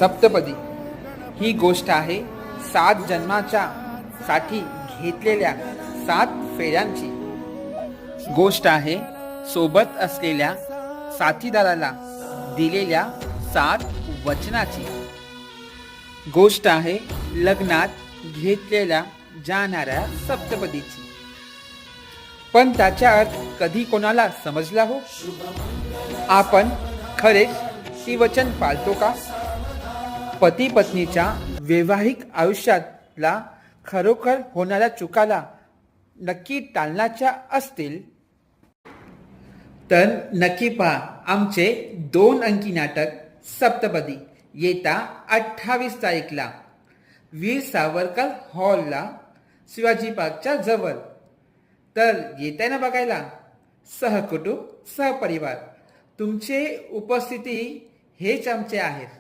सप्तपदी ही गोष्ट आहे 7 जन्माच्या साठी घेतलेल्या 7 फेऱ्यांची। गोष्ट आहे सोबत असलेल्या साथीदाराला दिलेल्या 7 वचनाची। गोष्ट आहे लग्नात घेतलेल्या जाणाऱ्या सप्तपदीची। पण त्याचा अर्थ कधी कोणाला समजला हो? आपण खरेच ती वचन पाळतो का? पती पत्नीच्या वैवाहिक आयुष्यातला खरोखर होणाऱ्या चुकाला नक्की टाळण्याच्या असतील तर नक्की पहा आमचे 2 अंकी नाटक सप्तपदी येता 28 तारीखला वीर सावरकर हॉलला, शिवाजी पार्कच्या जवळ। तर येताय ना बघायला? सहकुटुंब सहपरिवार तुमचे उपस्थिती हेच आमचे आहेत।